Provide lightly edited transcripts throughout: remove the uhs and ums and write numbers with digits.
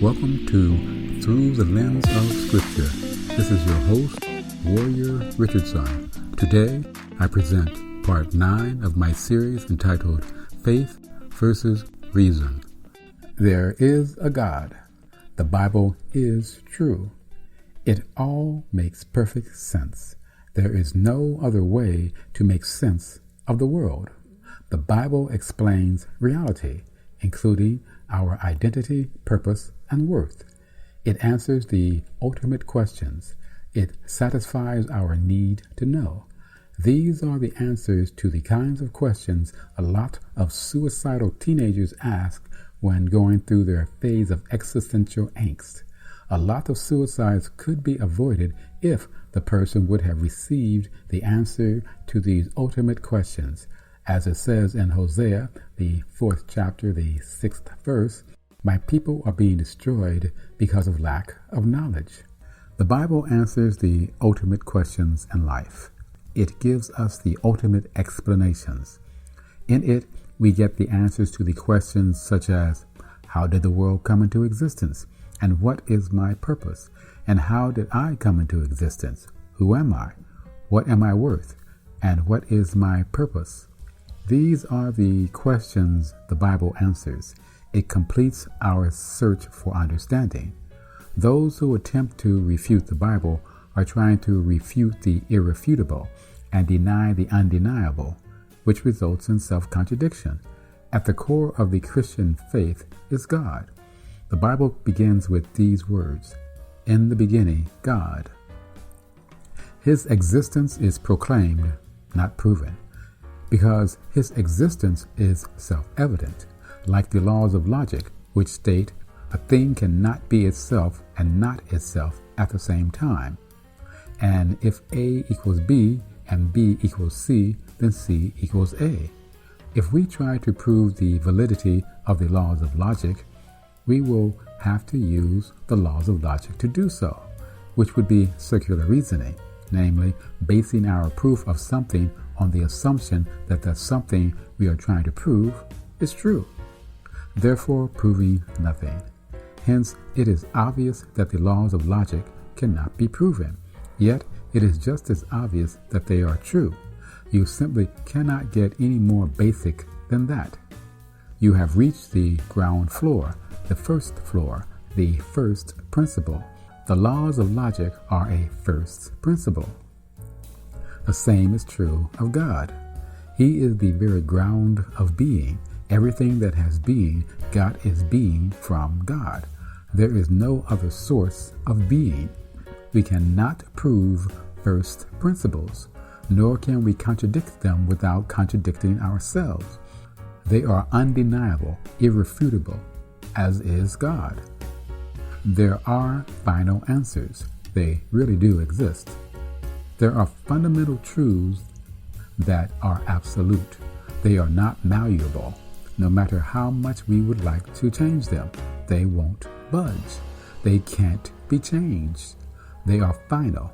Welcome to Through the Lens of Scripture. This is your host, Warrior Richardson. Today, I present part 9 of my series entitled Faith versus Reason. There is a God. The Bible is true. It all makes perfect sense. There is no other way to make sense of the world. The Bible explains reality, including our identity, purpose, and worth. It answers the ultimate questions. It satisfies our need to know. These are the answers to the kinds of questions a lot of suicidal teenagers ask when going through their phase of existential angst. A lot of suicides could be avoided if the person would have received the answer to these ultimate questions. As it says in Hosea, the 4th chapter, the 6th verse, "My people are being destroyed because of lack of knowledge." The Bible answers the ultimate questions in life. It gives us the ultimate explanations. In it, we get the answers to the questions such as, how did the world come into existence? And what is my purpose? And how did I come into existence? Who am I? What am I worth? And what is my purpose? These are the questions the Bible answers. It completes our search for understanding. Those who attempt to refute the Bible are trying to refute the irrefutable and deny the undeniable, which results in self-contradiction. At the core of the Christian faith is God. The Bible begins with these words, "In the beginning, God." His existence is proclaimed, not proven, because his existence is self-evident, like the laws of logic, which state a thing cannot be itself and not itself at the same time. And if A equals B and B equals C, then C equals A. If we try to prove the validity of the laws of logic, we will have to use the laws of logic to do so, which would be circular reasoning, namely basing our proof of something on the assumption that that something we are trying to prove is true, therefore proving nothing. Hence, it is obvious that the laws of logic cannot be proven, yet it is just as obvious that they are true. You simply cannot get any more basic than that. You have reached the ground floor, the first floor, the first principle. The laws of logic are a first principle. The same is true of God. He is the very ground of being. Everything that has being got its being from God. There is no other source of being. We cannot prove first principles, nor can we contradict them without contradicting ourselves. They are undeniable, irrefutable, as is God. There are final answers. They really do exist. There are fundamental truths that are absolute. They are not malleable. No matter how much we would like to change them, they won't budge. They can't be changed. They are final.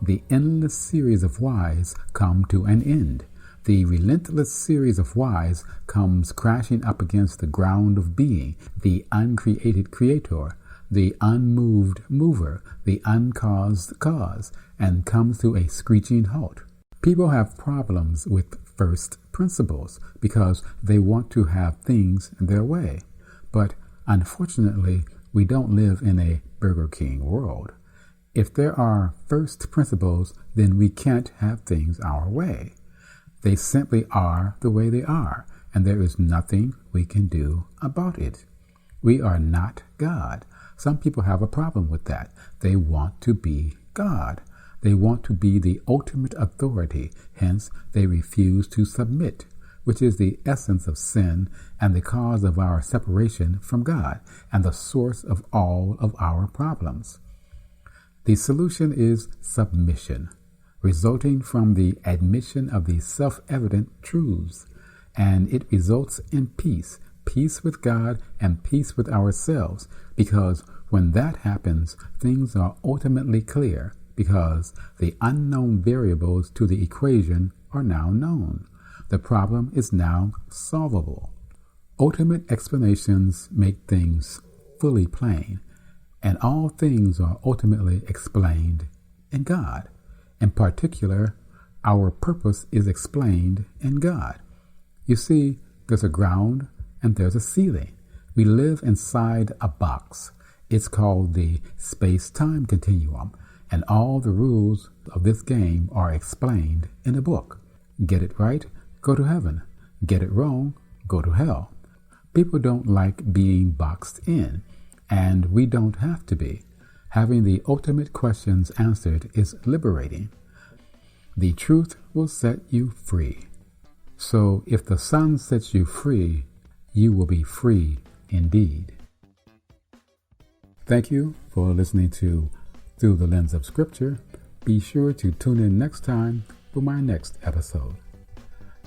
The endless series of whys come to an end. The relentless series of whys comes crashing up against the ground of being, the uncreated creator, the unmoved mover, the uncaused cause, and comes to a screeching halt. People have problems with first principles because they want to have things their way. But unfortunately, we don't live in a Burger King world. If there are first principles, then we can't have things our way. They simply are the way they are, and there is nothing we can do about it. We are not God. Some people have a problem with that. They want to be God. They want to be the ultimate authority. Hence, they refuse to submit, which is the essence of sin and the cause of our separation from God and the source of all of our problems. The solution is submission, resulting from the admission of the self-evident truths, and it results in peace with God and peace with ourselves, because when that happens, things are ultimately clear, because the unknown variables to the equation are now known. The problem is now solvable. Ultimate explanations make things fully plain. and all things are ultimately explained in God. In particular, our purpose is explained in God. You see, there's a ground and there's a ceiling. We live inside a box. It's called the space-time continuum, and all the rules of this game are explained in a book. Get it right, go to heaven. Get it wrong, go to hell. People don't like being boxed in, and we don't have to be. Having the ultimate questions answered is liberating. The truth will set you free. So if the Son sets you free, you will be free indeed. Thank you for listening to Through the Lens of Scripture. Be sure to tune in next time for my next episode.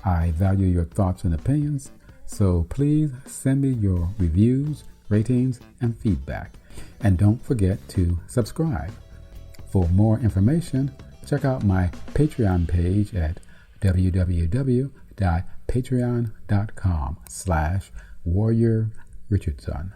I value your thoughts and opinions, so please send me your reviews, ratings, and feedback. And don't forget to subscribe. For more information, check out my Patreon page at www.patreon.com/Warrior Richardson.